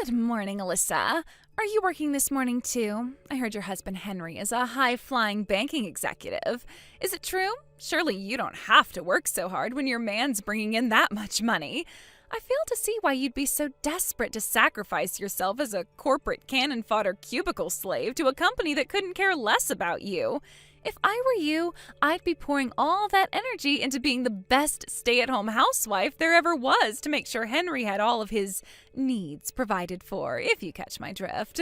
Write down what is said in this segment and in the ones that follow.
Good morning, Alyssa. Are you working this morning too? I heard your husband Henry is a high-flying banking executive. Is it true? Surely you don't have to work so hard when your man's bringing in that much money. I fail to see why you'd be so desperate to sacrifice yourself as a corporate cannon fodder cubicle slave to a company that couldn't care less about you. If I were you, I'd be pouring all that energy into being the best stay-at-home housewife there ever was to make sure Henry had all of his needs provided for, if you catch my drift.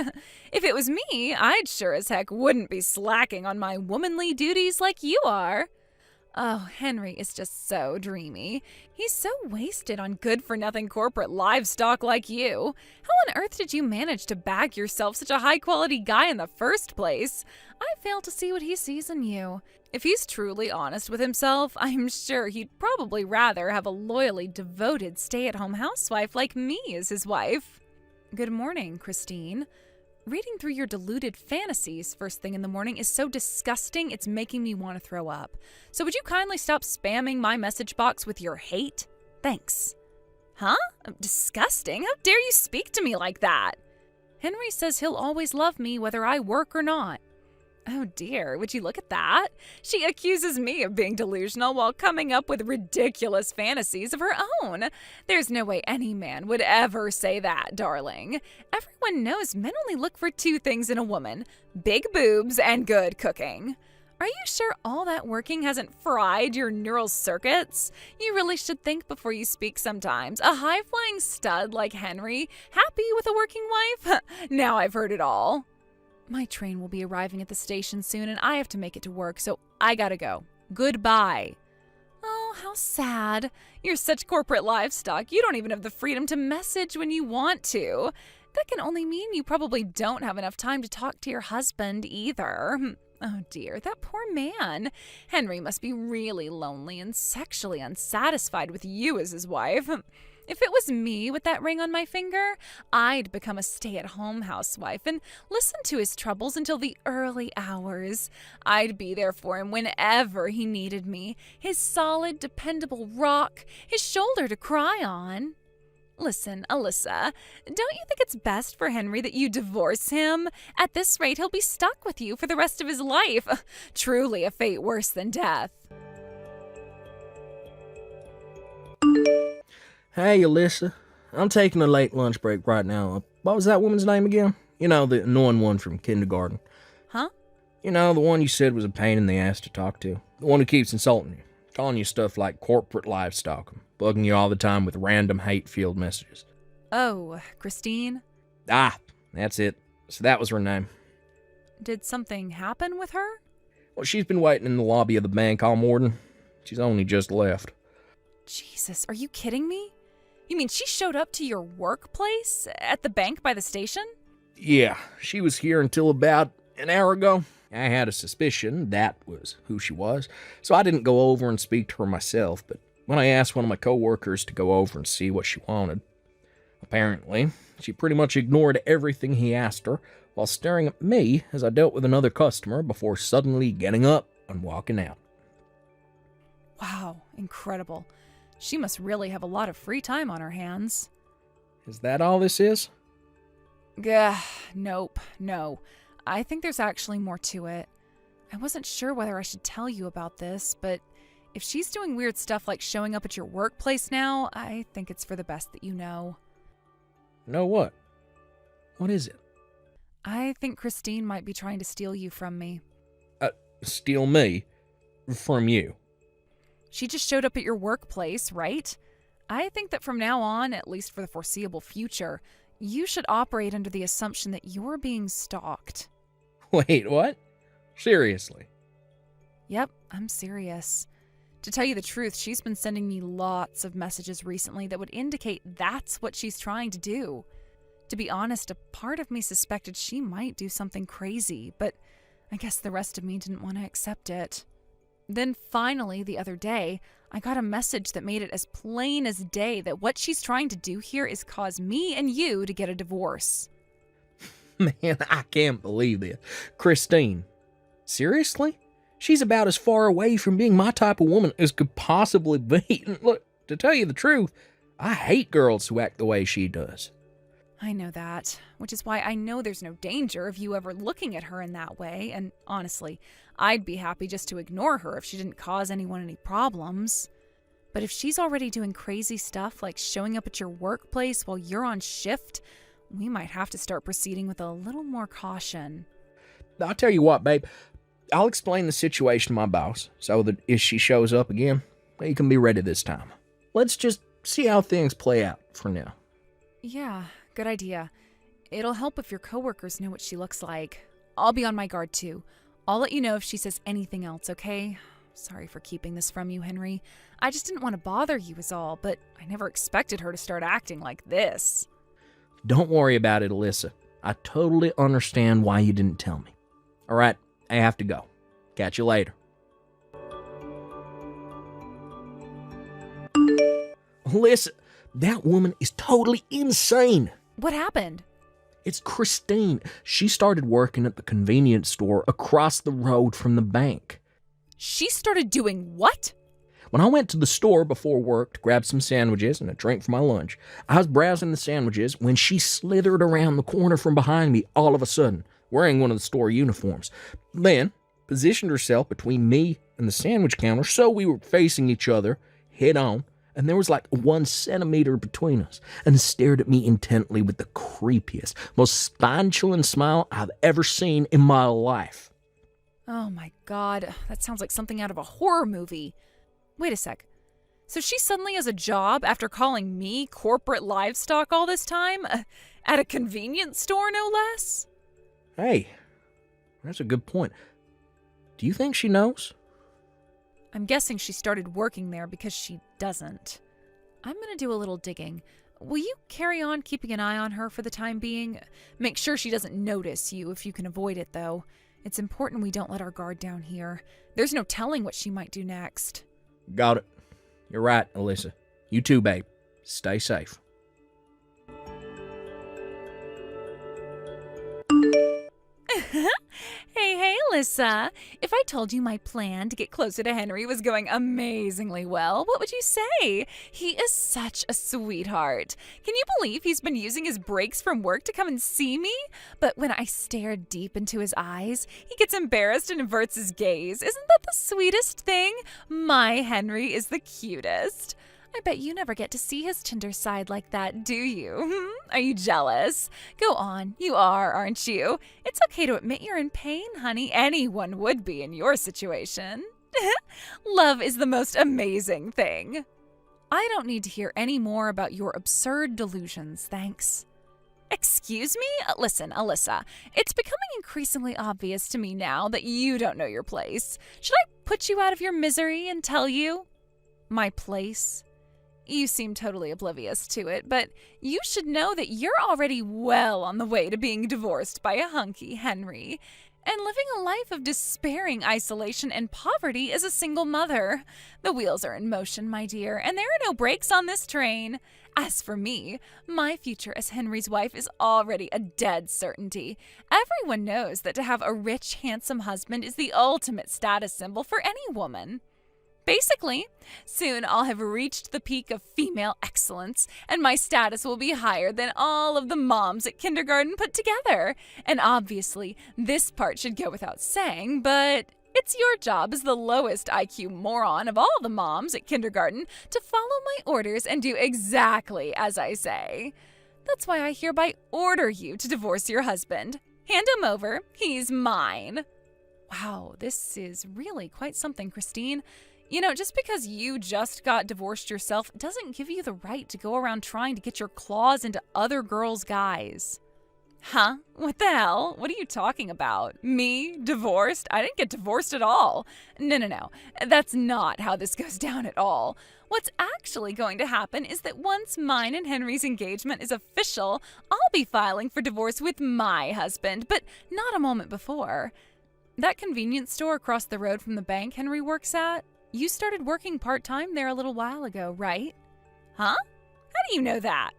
If it was me, I'd sure as heck wouldn't be slacking on my womanly duties like you are. Oh, Henry is just so dreamy. He's so wasted on good-for-nothing corporate livestock like you. How on earth did you manage to bag yourself such a high-quality guy in the first place? I fail to see what he sees in you. If he's truly honest with himself, I'm sure he'd probably rather have a loyally devoted stay-at-home housewife like me as his wife. Good morning, Christine. Reading through your deluded fantasies first thing in the morning is so disgusting it's making me want to throw up. So would you kindly stop spamming my message box with your hate? Thanks. Huh? Disgusting? How dare you speak to me like that? Henry says he'll always love me whether I work or not. Oh dear, would you look at that? She accuses me of being delusional while coming up with ridiculous fantasies of her own. There's no way any man would ever say that, darling. Everyone knows men only look for two things in a woman: big boobs and good cooking. Are you sure all that working hasn't fried your neural circuits? You really should think before you speak sometimes. A high-flying stud like Henry, happy with a working wife? Now I've heard it all. My train will be arriving at the station soon and I have to make it to work, so I gotta go. Goodbye. Oh, how sad. You're such corporate livestock, you don't even have the freedom to message when you want to. That can only mean you probably don't have enough time to talk to your husband either. Oh dear, that poor man. Henry must be really lonely and sexually unsatisfied with you as his wife. If it was me with that ring on my finger, I'd become a stay-at-home housewife and listen to his troubles until the early hours. I'd be there for him whenever he needed me, his solid, dependable rock, his shoulder to cry on. Listen, Alyssa, don't you think it's best for Henry that you divorce him? At this rate, he'll be stuck with you for the rest of his life. Truly a fate worse than death. Hey, Alyssa. I'm taking a late lunch break right now. What was that woman's name again? You know, the annoying one from kindergarten. Huh? You know, the one you said was a pain in the ass to talk to. The one who keeps insulting you, calling you stuff like corporate livestock, bugging you all the time with random hate-filled messages. Oh, Christine? Ah, that's it. So that was her name. Did something happen with her? Well, she's been waiting in the lobby of the bank all morning. She's only just left. Jesus, are you kidding me? You mean she showed up to your workplace at the bank by the station? Yeah, she was here until about an hour ago. I had a suspicion that was who she was, so I didn't go over and speak to her myself, but when I asked one of my coworkers to go over and see what she wanted, apparently, she pretty much ignored everything he asked her while staring at me as I dealt with another customer before suddenly getting up and walking out. Wow, incredible. She must really have a lot of free time on her hands. Is that all this is? Gah, nope, no. I think there's actually more to it. I wasn't sure whether I should tell you about this, but if she's doing weird stuff like showing up at your workplace now, I think it's for the best that you know. Know what? What is it? I think Christine might be trying to steal you from me. Steal me? From you? She just showed up at your workplace, right? I think that from now on, at least for the foreseeable future, you should operate under the assumption that you're being stalked. Wait, what? Seriously? Yep, I'm serious. To tell you the truth, she's been sending me lots of messages recently that would indicate that's what she's trying to do. To be honest, a part of me suspected she might do something crazy, but I guess the rest of me didn't want to accept it. Then finally, the other day, I got a message that made it as plain as day that what she's trying to do here is cause me and you to get a divorce. Man, I can't believe this. Christine, seriously? She's about as far away from being my type of woman as could possibly be. Look, to tell you the truth, I hate girls who act the way she does. I know that, which is why I know there's no danger of you ever looking at her in that way, and honestly, I'd be happy just to ignore her if she didn't cause anyone any problems. But if she's already doing crazy stuff like showing up at your workplace while you're on shift, we might have to start proceeding with a little more caution. I'll tell you what, babe. I'll explain the situation to my boss so that if she shows up again, you can be ready this time. Let's just see how things play out for now. Yeah, good idea. It'll help if your coworkers know what she looks like. I'll be on my guard too. I'll let you know if she says anything else, okay? Sorry for keeping this from you, Henry. I just didn't want to bother you is all, but I never expected her to start acting like this. Don't worry about it, Alyssa. I totally understand why you didn't tell me. All right, I have to go. Catch you later. Alyssa, that woman is totally insane. What happened? It's Christine. She started working at the convenience store across the road from the bank. She started doing what? When I went to the store before work to grab some sandwiches and a drink for my lunch, I was browsing the sandwiches when she slithered around the corner from behind me all of a sudden, wearing one of the store uniforms. Then positioned herself between me and the sandwich counter so we were facing each other head on, and there was like 1 centimeter between us, and stared at me intently with the creepiest, most spine-chilling smile I've ever seen in my life. Oh my god, that sounds like something out of a horror movie. Wait a sec. So she suddenly has a job after calling me corporate livestock all this time? At a convenience store, no less? Hey, that's a good point. Do you think she knows? I'm guessing she started working there because she doesn't. I'm gonna do a little digging. Will you carry on keeping an eye on her for the time being? Make sure she doesn't notice you if you can avoid it, though. It's important we don't let our guard down here. There's no telling what she might do next. Got it. You're right, Alyssa. You too, babe. Stay safe. Hey, Alyssa. If I told you my plan to get closer to Henry was going amazingly well, what would you say? He is such a sweetheart. Can you believe he's been using his breaks from work to come and see me? But when I stare deep into his eyes, he gets embarrassed and averts his gaze. Isn't that the sweetest thing? My Henry is the cutest. I bet you never get to see his tender side like that, do you? Are you jealous? Go on, you are, aren't you? It's okay to admit you're in pain, honey. Anyone would be in your situation. Love is the most amazing thing. I don't need to hear any more about your absurd delusions, thanks. Excuse me? Listen, Alyssa, it's becoming increasingly obvious to me now that you don't know your place. Should I put you out of your misery and tell you? My place? You seem totally oblivious to it, but you should know that you're already well on the way to being divorced by a hunky Henry, and living a life of despairing isolation and poverty as a single mother. The wheels are in motion, my dear, and there are no brakes on this train. As for me, my future as Henry's wife is already a dead certainty. Everyone knows that to have a rich, handsome husband is the ultimate status symbol for any woman. Basically, soon I'll have reached the peak of female excellence, and my status will be higher than all of the moms at kindergarten put together. And obviously, this part should go without saying, but it's your job as the lowest IQ moron of all the moms at kindergarten to follow my orders and do exactly as I say. That's why I hereby order you to divorce your husband. Hand him over. He's mine. Wow, this is really quite something, Christine. You know, just because you just got divorced yourself doesn't give you the right to go around trying to get your claws into other girls' guys. Huh? What the hell? What are you talking about? Me? Divorced? I didn't get divorced at all. No. That's not how this goes down at all. What's actually going to happen is that once mine and Henry's engagement is official, I'll be filing for divorce with my husband, but not a moment before. That convenience store across the road from the bank Henry works at? You started working part-time there a little while ago, right? Huh? How do you know that?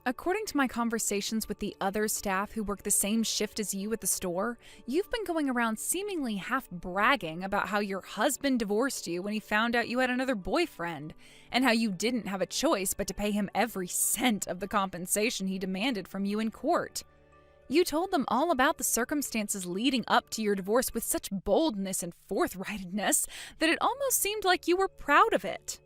According to my conversations with the other staff who work the same shift as you at the store, you've been going around seemingly half bragging about how your husband divorced you when he found out you had another boyfriend, and how you didn't have a choice but to pay him every cent of the compensation he demanded from you in court. You told them all about the circumstances leading up to your divorce with such boldness and forthrightedness that it almost seemed like you were proud of it.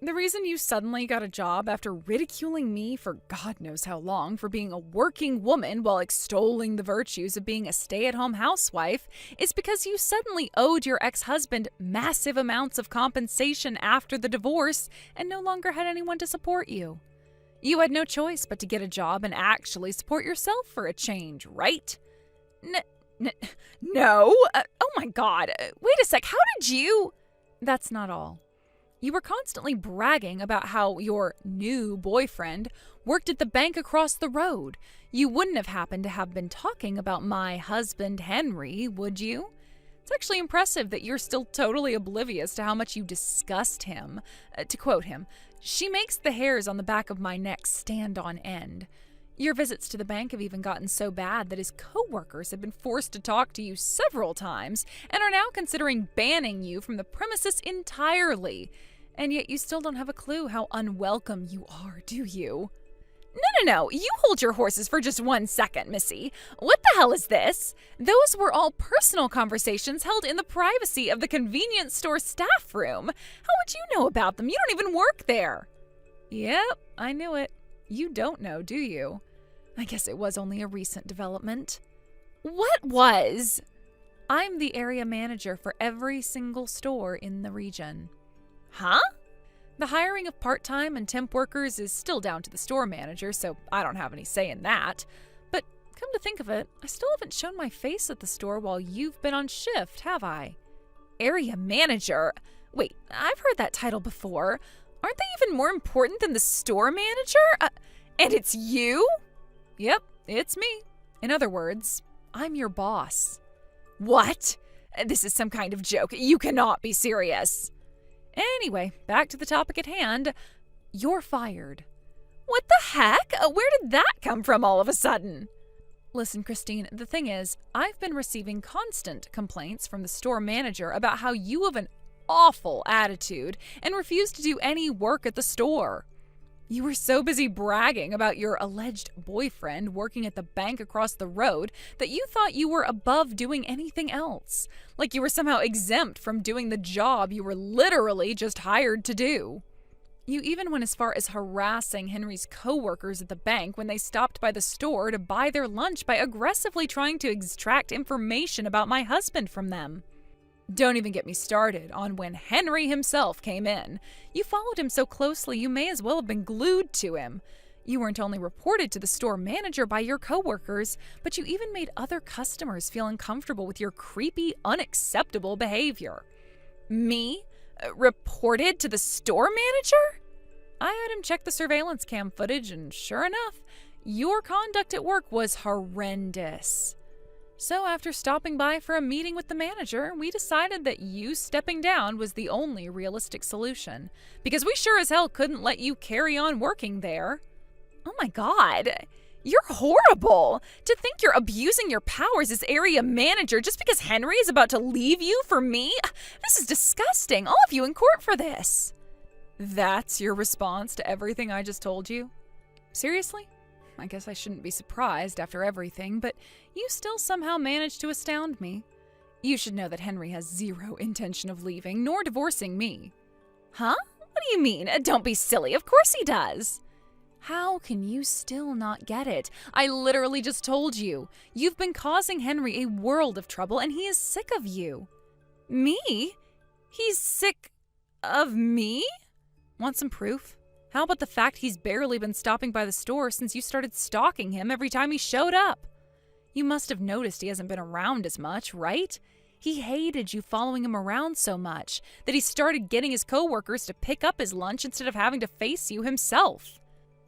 The reason you suddenly got a job after ridiculing me for God knows how long for being a working woman while extolling the virtues of being a stay-at-home housewife is because you suddenly owed your ex-husband massive amounts of compensation after the divorce and no longer had anyone to support you. You had no choice but to get a job and actually support yourself for a change, right? No. Oh my God. Wait a sec. How did you... That's not all. You were constantly bragging about how your new boyfriend worked at the bank across the road. You wouldn't have happened to have been talking about my husband, Henry, would you? It's actually impressive that you're still totally oblivious to how much you disgust him. To quote him, "She makes the hairs on the back of my neck stand on end." Your visits to the bank have even gotten so bad that his co-workers have been forced to talk to you several times and are now considering banning you from the premises entirely. And yet you still don't have a clue how unwelcome you are, do you? No. You hold your horses for just 1 second, Missy. What the hell is this? Those were all personal conversations held in the privacy of the convenience store staff room. How would you know about them? You don't even work there. Yep, I knew it. You don't know, do you? I guess it was only a recent development. What was? I'm the area manager for every single store in the region. Huh? The hiring of part-time and temp workers is still down to the store manager, so I don't have any say in that. But come to think of it, I still haven't shown my face at the store while you've been on shift, have I? Area manager? Wait, I've heard that title before. Aren't they even more important than the store manager? And it's you? Yep, it's me. In other words, I'm your boss. What? This is some kind of joke. You cannot be serious. Anyway, back to the topic at hand. You're fired. What the heck? Where did that come from all of a sudden? Listen, Christine, the thing is, I've been receiving constant complaints from the store manager about how you have an awful attitude and refuse to do any work at the store. You were so busy bragging about your alleged boyfriend working at the bank across the road that you thought you were above doing anything else, like you were somehow exempt from doing the job you were literally just hired to do. You even went as far as harassing Henry's co-workers at the bank when they stopped by the store to buy their lunch by aggressively trying to extract information about my husband from them. Don't even get me started on when Henry himself came in. You followed him so closely you may as well have been glued to him. You weren't only reported to the store manager by your coworkers, but you even made other customers feel uncomfortable with your creepy, unacceptable behavior. Me? Reported to the store manager? I had him check the surveillance cam footage, and sure enough, your conduct at work was horrendous. So after stopping by for a meeting with the manager, we decided that you stepping down was the only realistic solution, because we sure as hell couldn't let you carry on working there. Oh my God, you're horrible! To think you're abusing your powers as area manager just because Henry is about to leave you for me? This is disgusting, all of you in court for this. That's your response to everything I just told you? Seriously? I guess I shouldn't be surprised after everything, but you still somehow managed to astound me. You should know that Henry has zero intention of leaving, nor divorcing me. Huh? What do you mean? Don't be silly. Of course he does. How can you still not get it? I literally just told you. You've been causing Henry a world of trouble, and he is sick of you. Me? He's sick of me? Want some proof? How about the fact he's barely been stopping by the store since you started stalking him every time he showed up? You must have noticed he hasn't been around as much, right? He hated you following him around so much that he started getting his coworkers to pick up his lunch instead of having to face you himself.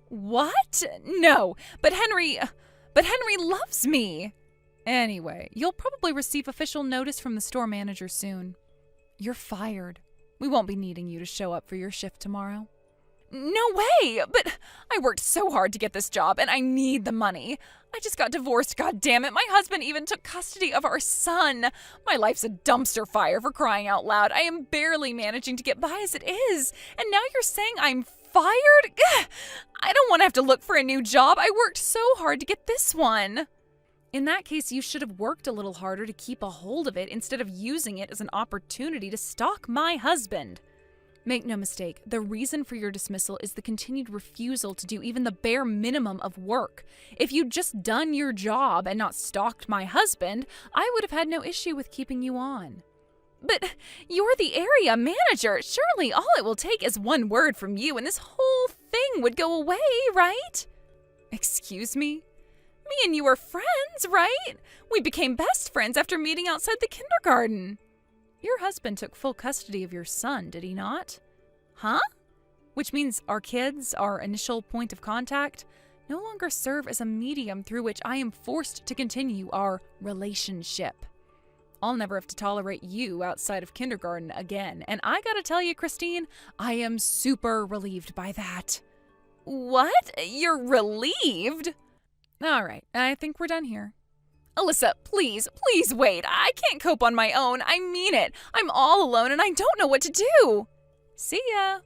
What? No, but Henry loves me. Anyway, you'll probably receive official notice from the store manager soon. You're fired. We won't be needing you to show up for your shift tomorrow. No way! But I worked so hard to get this job, and I need the money. I just got divorced, goddammit. My husband even took custody of our son. My life's a dumpster fire, for crying out loud. I am barely managing to get by as it is. And now you're saying I'm fired? Gah! I don't want to have to look for a new job. I worked so hard to get this one. In that case, you should have worked a little harder to keep a hold of it instead of using it as an opportunity to stalk my husband. Make no mistake, the reason for your dismissal is the continued refusal to do even the bare minimum of work. If you'd just done your job and not stalked my husband, I would have had no issue with keeping you on. But you're the area manager. Surely all it will take is one word from you and this whole thing would go away, right? Excuse me? Me and you are friends, right? We became best friends after meeting outside the kindergarten. Your husband took full custody of your son, did he not? Huh? Which means our kids, our initial point of contact, no longer serve as a medium through which I am forced to continue our relationship. I'll never have to tolerate you outside of kindergarten again, and I gotta tell you, Christine, I am super relieved by that. What? You're relieved? All right, I think we're done here. Alyssa, please wait. I can't cope on my own. I mean it. I'm all alone and I don't know what to do. See ya.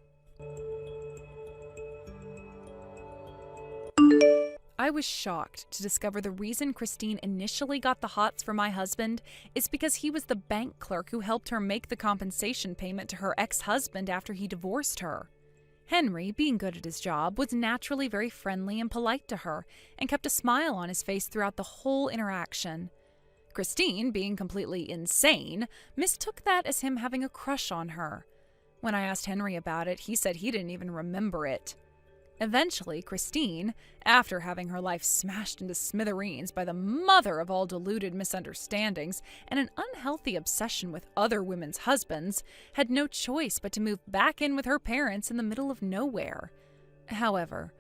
I was shocked to discover the reason Christine initially got the hots for my husband is because he was the bank clerk who helped her make the compensation payment to her ex-husband after he divorced her. Henry, being good at his job, was naturally very friendly and polite to her and kept a smile on his face throughout the whole interaction. Christine, being completely insane, mistook that as him having a crush on her. When I asked Henry about it, he said he didn't even remember it. Eventually, Christine, after having her life smashed into smithereens by the mother of all deluded misunderstandings and an unhealthy obsession with other women's husbands, had no choice but to move back in with her parents in the middle of nowhere. However,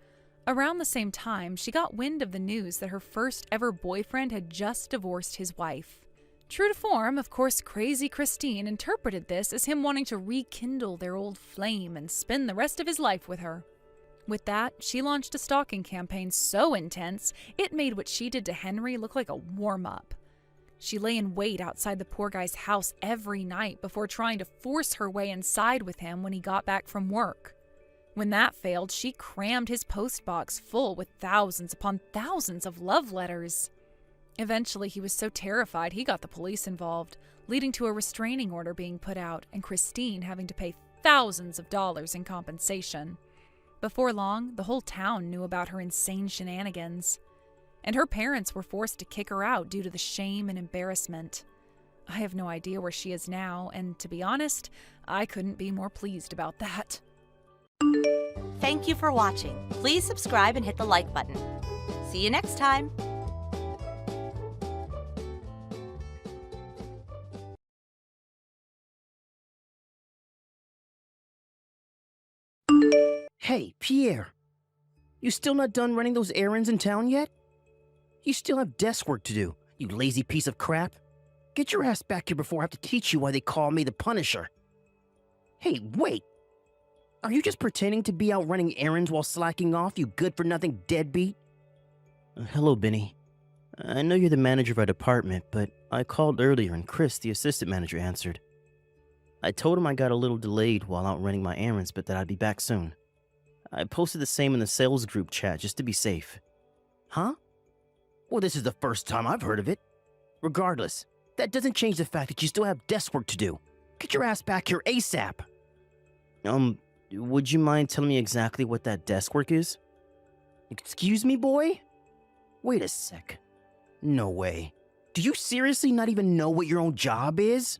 around the same time, she got wind of the news that her first ever boyfriend had just divorced his wife. True to form, of course, crazy Christine interpreted this as him wanting to rekindle their old flame and spend the rest of his life with her. With that, she launched a stalking campaign so intense, it made what she did to Henry look like a warm-up. She lay in wait outside the poor guy's house every night before trying to force her way inside with him when he got back from work. When that failed, she crammed his postbox full with thousands upon thousands of love letters. Eventually, he was so terrified he got the police involved, leading to a restraining order being put out and Christine having to pay thousands of dollars in compensation. Before long, the whole town knew about her insane shenanigans, and her parents were forced to kick her out due to the shame and embarrassment. I have no idea where she is now, and to be honest, I couldn't be more pleased about that. Thank you for watching. Please subscribe and hit the like button. See you next time. Hey, Pierre. You still not done running those errands in town yet? You still have desk work to do, you lazy piece of crap. Get your ass back here before I have to teach you why they call me the Punisher. Hey, wait. Are you just pretending to be out running errands while slacking off, you good-for-nothing deadbeat? Hello, Benny. I know you're the manager of our department, but I called earlier and Chris, the assistant manager, answered. I told him I got a little delayed while out running my errands, but that I'd be back soon. I posted the same in the sales group chat just to be safe. Huh? Well, this is the first time I've heard of it. Regardless, that doesn't change the fact that you still have desk work to do. Get your ass back here ASAP. Would you mind telling me exactly what that desk work is? Excuse me, boy? Wait a sec. No way. Do you seriously not even know what your own job is?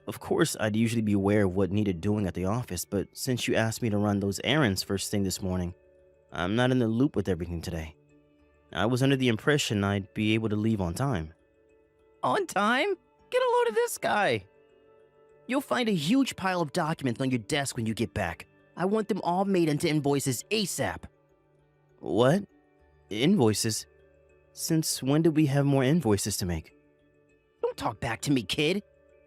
Of course, I'd usually be aware of what needed doing at the office, but since you asked me to run those errands first thing this morning, I'm not in the loop with everything today. I was under the impression I'd be able to leave on time. On time? Get a load of this guy. You'll find a huge pile of documents on your desk when you get back. I want them all made into invoices ASAP. What? Invoices? Since when did we have more invoices to make? Don't talk back to me, kid.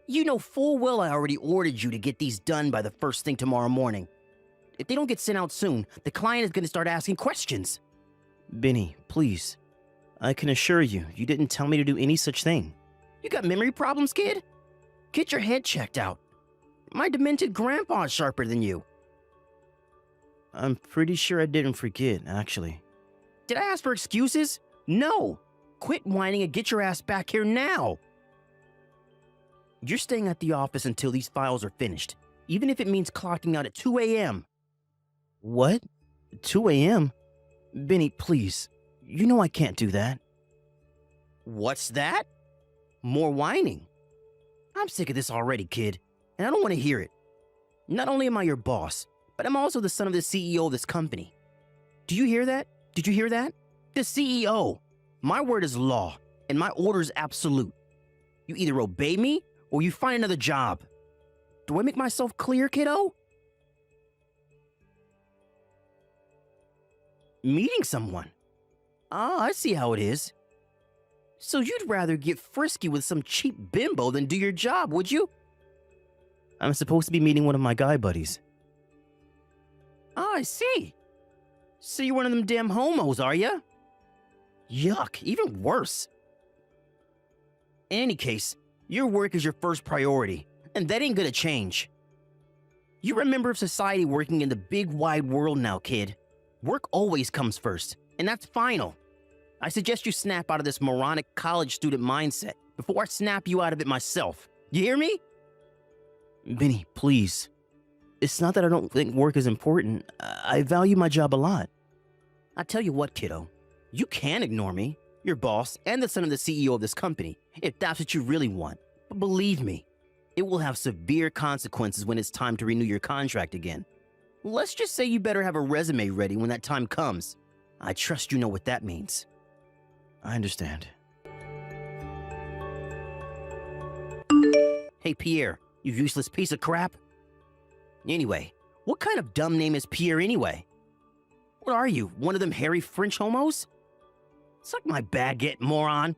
You know full well I already ordered you to get these done by the first thing tomorrow morning. If they don't get sent out soon, the client is gonna start asking questions. Benny, please. I can assure you, you didn't tell me to do any such thing. You got memory problems, kid? Get your head checked out. My demented grandpa's sharper than you. I'm pretty sure I didn't forget, actually. Did I ask for excuses? No. Quit whining and get your ass back here now. You're staying at the office until these files are finished, even if it means clocking out at 2 a.m. What? 2 a.m.? Benny, please. You know I can't do that. What's that? More whining. I'm sick of this already, kid, and I don't want to hear it. Not only am I your boss, but I'm also the son of the CEO of this company. Do you hear that? Did you hear that? The CEO. My word is law, and my order is absolute. You either obey me, or you find another job. Do I make myself clear, kiddo? Meeting someone. Ah, I see how it is. So you'd rather get frisky with some cheap bimbo than do your job, would you? I'm supposed to be meeting one of my guy buddies. Ah, I see. So you're one of them damn homos, are ya? Yuck, even worse. In any case, your work is your first priority, and that ain't gonna change. You're a member of society working in the big wide world now, kid. Work always comes first, and that's final. I suggest you snap out of this moronic college student mindset before I snap you out of it myself. You hear me? Benny, please. It's not that I don't think work is important. I value my job a lot. I tell you what, kiddo. You can ignore me, your boss, and the son of the CEO of this company, if that's what you really want. But believe me, it will have severe consequences when it's time to renew your contract again. Let's just say you better have a resume ready when that time comes. I trust you know what that means. I understand. Hey, Pierre, you useless piece of crap. Anyway, what kind of dumb name is Pierre anyway? What are you, one of them hairy French homos? Suck my baguette, moron.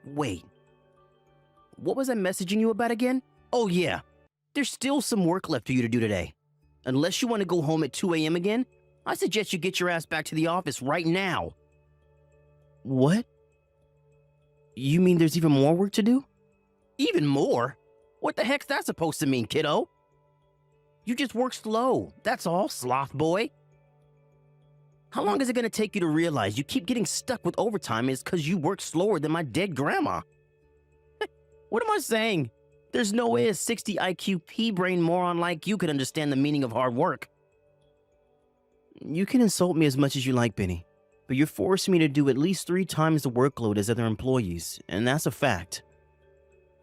Wait. What was I messaging you about again? Oh yeah, there's still some work left for you to do today. Unless you want to go home at 2 a.m. again, I suggest you get your ass back to the office right now. What? You mean there's even more work to do? Even more? What the heck's that supposed to mean, kiddo? You just work slow, that's all, sloth boy. How long is it gonna take you to realize you keep getting stuck with overtime is because you work slower than my dead grandma? What am I saying? There's no way a 60 IQ pea-brain moron like you could understand the meaning of hard work. You can insult me as much as you like, Benny, but you're forcing me to do at least 3 times the workload as other employees, and that's a fact.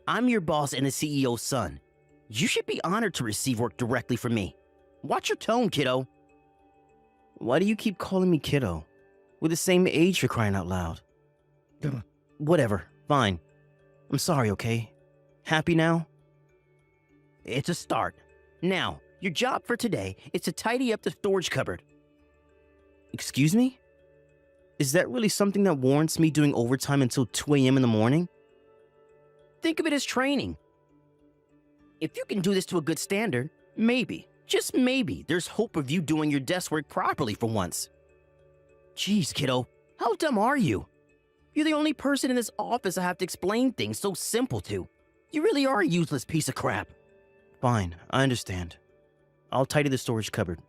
I'm your boss and the CEO's son. You should be honored to receive work directly from me. Watch your tone, kiddo. Why do you keep calling me kiddo? We're the same age, for crying out loud. Whatever, fine. I'm sorry, okay? Happy now? It's a start. Now, your job for today is to tidy up the storage cupboard. Excuse me? Is that really something that warrants me doing overtime until 2 a.m. in the morning? Think of it as training. If you can do this to a good standard, maybe, just maybe, there's hope of you doing your desk work properly for once. Jeez, kiddo, how dumb are you? You're the only person in this office I have to explain things so simple to. You really are a useless piece of crap. Fine, I understand. I'll tidy the storage cupboard.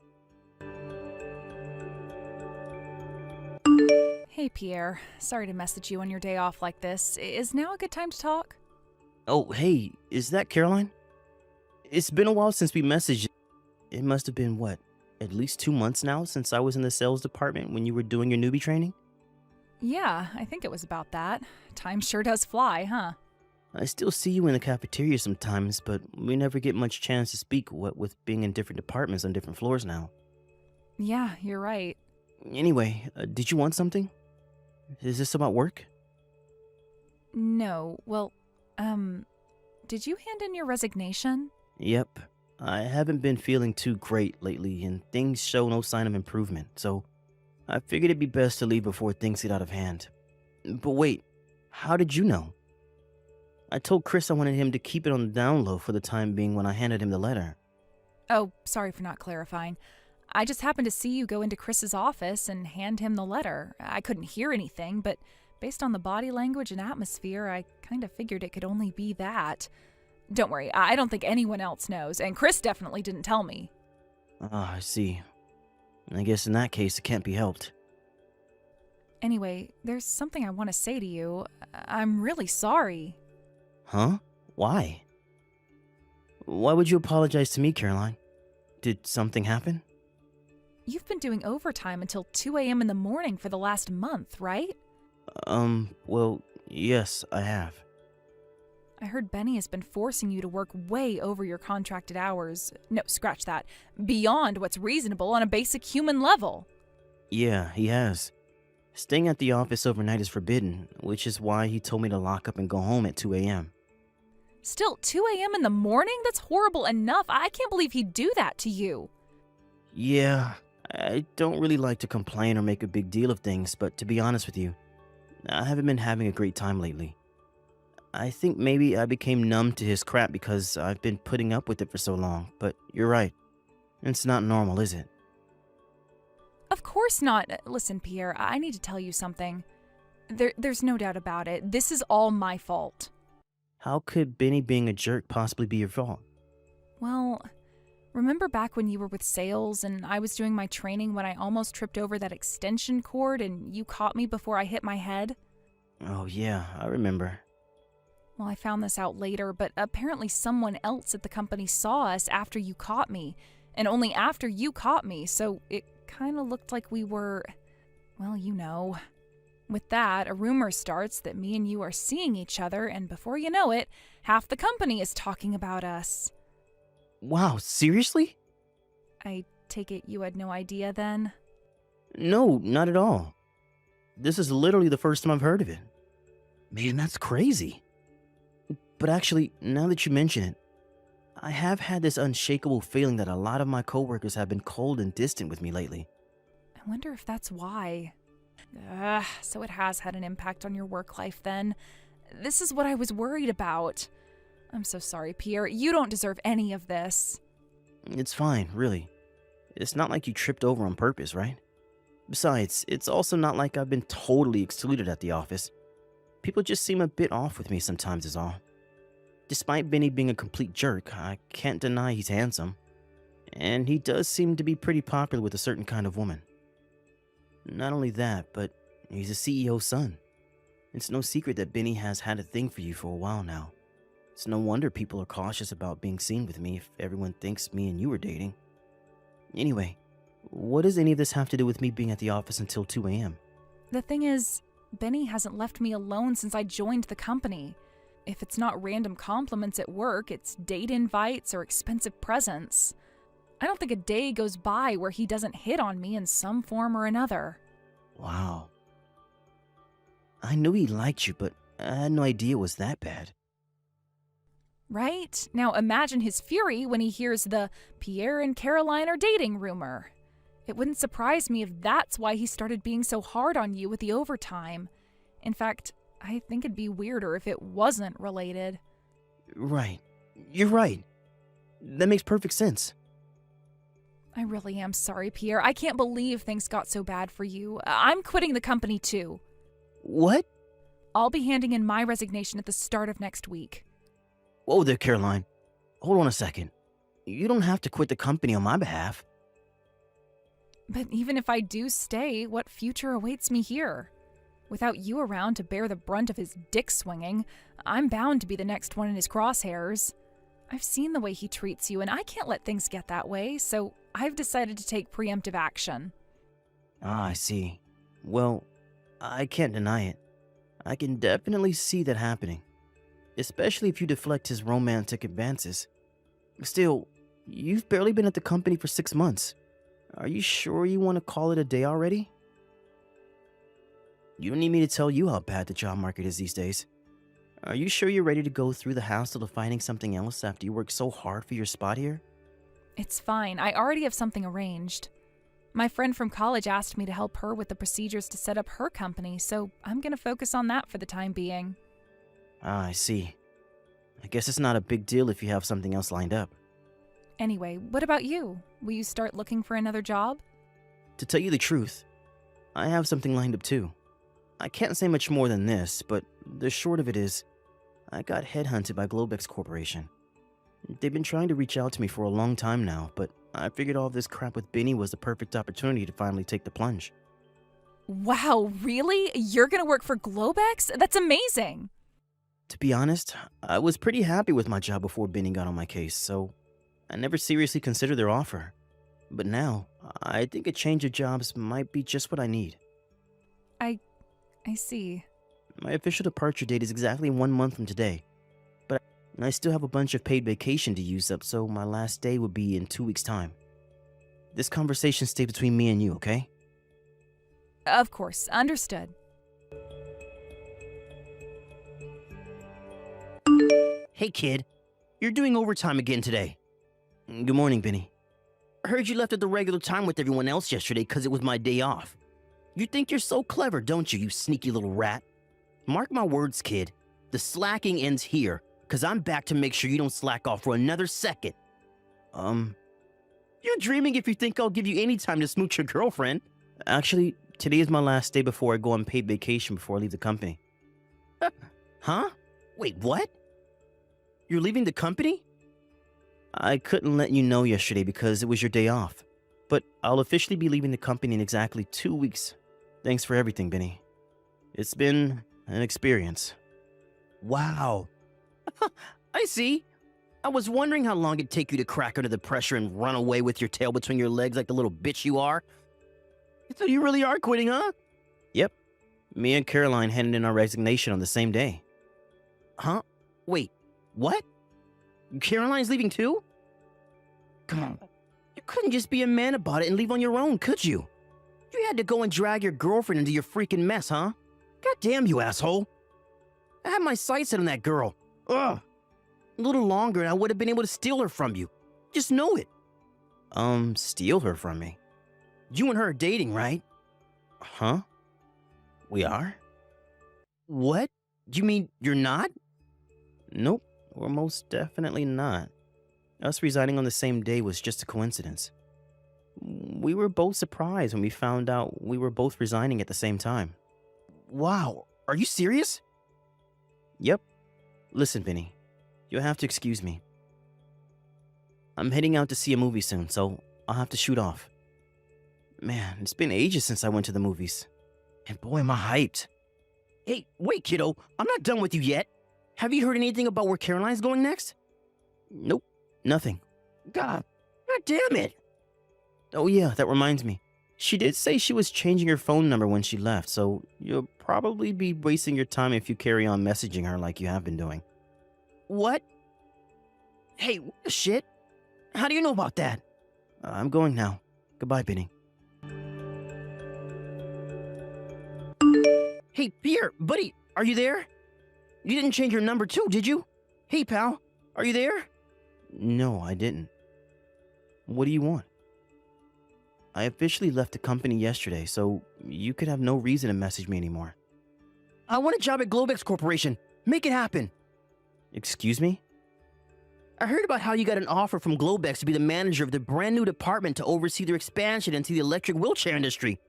Hey, Pierre. Sorry to message you on your day off like this. Is now a good time to talk? Oh, hey, is that Caroline? It's been a while since we messaged. It must have been, what, at least 2 months now since I was in the sales department when you were doing your newbie training? Yeah, I think it was about that. Time sure does fly, huh? I still see you in the cafeteria sometimes, but we never get much chance to speak, what with being in different departments on different floors now. Yeah, you're right. Anyway, did you want something? Is this about work? No, well, did you hand in your resignation? Yep. I haven't been feeling too great lately, and things show no sign of improvement, so I figured it'd be best to leave before things get out of hand. But wait, how did you know? I told Chris I wanted him to keep it on the down low for the time being when I handed him the letter. Oh, sorry for not clarifying. I just happened to see you go into Chris's office and hand him the letter. I couldn't hear anything, but based on the body language and atmosphere, I kind of figured it could only be that. Don't worry, I don't think anyone else knows, and Chris definitely didn't tell me. Ah, I see. I guess in that case, it can't be helped. Anyway, there's something I want to say to you. I'm really sorry. Huh? Why? Why would you apologize to me, Caroline? Did something happen? You've been doing overtime until 2 a.m. in the morning for the last month, right? Well, yes, I have. I heard Benny has been forcing you to work way over your contracted hours. No, scratch that. Beyond what's reasonable on a basic human level. Yeah, he has. Staying at the office overnight is forbidden, which is why he told me to lock up and go home at 2 a.m. Still, 2 a.m. in the morning? That's horrible enough. I can't believe he'd do that to you. Yeah, I don't really like to complain or make a big deal of things, but to be honest with you, I haven't been having a great time lately. I think maybe I became numb to his crap because I've been putting up with it for so long, but you're right. It's not normal, is it? Of course not. Listen, Pierre, I need to tell you something. There's no doubt about it. This is all my fault. How could Benny being a jerk possibly be your fault? Well, remember back when you were with sales and I was doing my training when I almost tripped over that extension cord and you caught me before I hit my head? Oh yeah, I remember. Well, I found this out later, but apparently someone else at the company saw us after you caught me, and only after you caught me, so it kind of looked like we were, well, you know. With that, a rumor starts that me and you are seeing each other, and before you know it, half the company is talking about us. Wow, seriously? I take it you had no idea then? No, not at all. This is literally the first time I've heard of it. Man, that's crazy. But actually, now that you mention it, I have had this unshakable feeling that a lot of my coworkers have been cold and distant with me lately. I wonder if that's why. So it has had an impact on your work life then. This is what I was worried about. I'm so sorry, Pierre. You don't deserve any of this. It's fine, really. It's not like you tripped over on purpose, right? Besides, it's also not like I've been totally excluded at the office. People just seem a bit off with me sometimes is all. Despite Benny being a complete jerk, I can't deny he's handsome. And he does seem to be pretty popular with a certain kind of woman. Not only that, but he's a CEO's son. It's no secret that Benny has had a thing for you for a while now. It's no wonder people are cautious about being seen with me if everyone thinks me and you are dating. Anyway, what does any of this have to do with me being at the office until 2 a.m.? The thing is, Benny hasn't left me alone since I joined the company. If it's not random compliments at work, it's date invites or expensive presents. I don't think a day goes by where he doesn't hit on me in some form or another. Wow. I knew he liked you, but I had no idea it was that bad. Right? Now imagine his fury when he hears the Pierre and Caroline are dating rumor. It wouldn't surprise me if that's why he started being so hard on you with the overtime. In fact, I think it'd be weirder if it wasn't related. Right. You're right. That makes perfect sense. I really am sorry, Pierre. I can't believe things got so bad for you. I'm quitting the company too. What? I'll be handing in my resignation at the start of next week. Whoa there, Caroline. Hold on a second. You don't have to quit the company on my behalf. But even if I do stay, what future awaits me here? Without you around to bear the brunt of his dick swinging, I'm bound to be the next one in his crosshairs. I've seen the way he treats you, and I can't let things get that way, so I've decided to take preemptive action. Ah, I see. Well, I can't deny it. I can definitely see that happening. Especially if you deflect his romantic advances. Still, you've barely been at the company for 6 months. Are you sure you want to call it a day already? You don't need me to tell you how bad the job market is these days. Are you sure you're ready to go through the hassle of finding something else after you worked so hard for your spot here? It's fine. I already have something arranged. My friend from college asked me to help her with the procedures to set up her company, so I'm going to focus on that for the time being. Ah, I see. I guess it's not a big deal if you have something else lined up. Anyway, what about you? Will you start looking for another job? To tell you the truth, I have something lined up too. I can't say much more than this, but the short of it is, I got headhunted by Globex Corporation. They've been trying to reach out to me for a long time now, but I figured all this crap with Benny was the perfect opportunity to finally take the plunge. Wow, really? You're gonna work for Globex? That's amazing! To be honest, I was pretty happy with my job before Benny got on my case, so I never seriously considered their offer. But now, I think a change of jobs might be just what I need. I see. My official departure date is exactly 1 month from today, but I still have a bunch of paid vacation to use up, so my last day would be in 2 weeks' time. This conversation stays between me and you, okay? Of course, understood. Hey kid, you're doing overtime again today. Good morning, Benny. I heard you left at the regular time with everyone else yesterday because it was my day off. You think you're so clever, don't you, you sneaky little rat? Mark my words, kid. The slacking ends here, because I'm back to make sure you don't slack off for another second. You're dreaming if you think I'll give you any time to smooch your girlfriend. Actually, today is my last day before I go on paid vacation before I leave the company. Huh? Wait, what? You're leaving the company? I couldn't let you know yesterday because it was your day off. But I'll officially be leaving the company in exactly 2 weeks. Thanks for everything, Benny. It's been an experience. Wow. I see. I was wondering how long it'd take you to crack under the pressure and run away with your tail between your legs like the little bitch you are. So you really are quitting, huh? Yep. Me and Caroline handed in our resignation on the same day. Huh? Wait, what? Caroline's leaving too? Come on. You couldn't just be a man about it and leave on your own, could you? You had to go and drag your girlfriend into your freaking mess, huh? God damn you, asshole. I had my sights set on that girl. Ugh. A little longer and I would have been able to steal her from you. Just know it. Steal her from me? You and her are dating, right? Huh? We are? What? You mean you're not? Nope, we're most definitely not. Us resigning on the same day was just a coincidence. We were both surprised when we found out we were both resigning at the same time. Wow, are you serious? Yep. Listen, Vinny, you'll have to excuse me. I'm heading out to see a movie soon, so I'll have to shoot off. Man, it's been ages since I went to the movies. And boy, am I hyped. Hey, wait, kiddo, I'm not done with you yet. Have you heard anything about where Caroline's going next? Nope, nothing. God damn it. Oh yeah, that reminds me. She did say she was changing her phone number when she left, so you'll probably be wasting your time if you carry on messaging her like you have been doing. What? Hey, what the shit? How do you know about that? I'm going now. Goodbye, Benny. Hey, Pierre, buddy, are you there? You didn't change your number too, did you? Hey, pal, are you there? No, I didn't. What do you want? I officially left the company yesterday, so you could have no reason to message me anymore. I want a job at Globex Corporation. Make it happen. Excuse me? I heard about how you got an offer from Globex to be the manager of the brand new department to oversee their expansion into the electric wheelchair industry.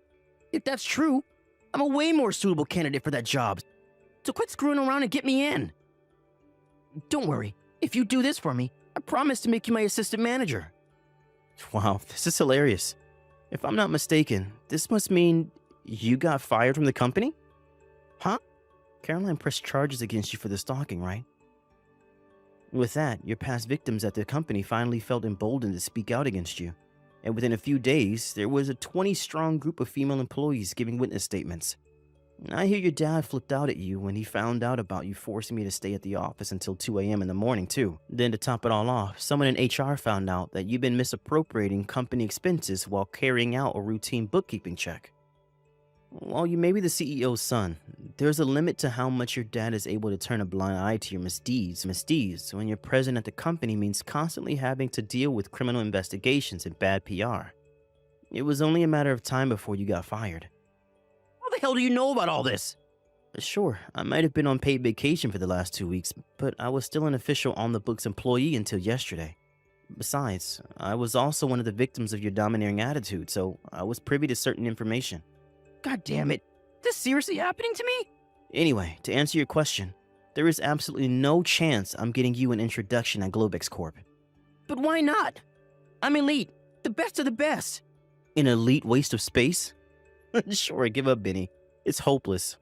If that's true, I'm a way more suitable candidate for that job. So quit screwing around and get me in. Don't worry. If you do this for me, I promise to make you my assistant manager. Wow, this is hilarious. If I'm not mistaken, this must mean you got fired from the company? Huh? Caroline pressed charges against you for the stalking, right? With that, your past victims at the company finally felt emboldened to speak out against you. And within a few days, there was a 20-strong group of female employees giving witness statements. I hear your dad flipped out at you when he found out about you forcing me to stay at the office until 2 a.m. in the morning, too. Then to top it all off, someone in HR found out that you've been misappropriating company expenses while carrying out a routine bookkeeping check. While you may be the CEO's son, there's a limit to how much your dad is able to turn a blind eye to your misdeeds when your presence at the company means constantly having to deal with criminal investigations and bad PR. It was only a matter of time before you got fired. How the hell do you know about all this? Sure, I might have been on paid vacation for the last 2 weeks, but I was still an official on-the-books employee until yesterday. Besides, I was also one of the victims of your domineering attitude, so I was privy to certain information. God damn it. This seriously happening to me? Anyway, to answer your question, there is absolutely no chance I'm getting you an introduction at Globex Corp. But why not? I'm elite. The best of the best. An elite waste of space? Sure, give up, Benny. It's hopeless.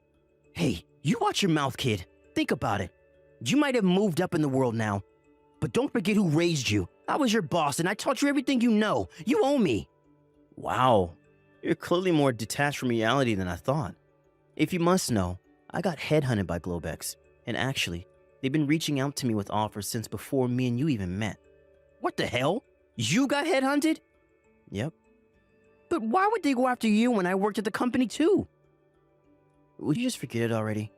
Hey, you watch your mouth, kid. Think about it. You might have moved up in the world now, but don't forget who raised you. I was your boss, and I taught you everything you know. You owe me. Wow. You're clearly more detached from reality than I thought. If you must know, I got headhunted by Globex, and actually, they've been reaching out to me with offers since before me and you even met. What the hell? You got headhunted? Yep. But why would they go after you when I worked at the company too? Would you just forget it already?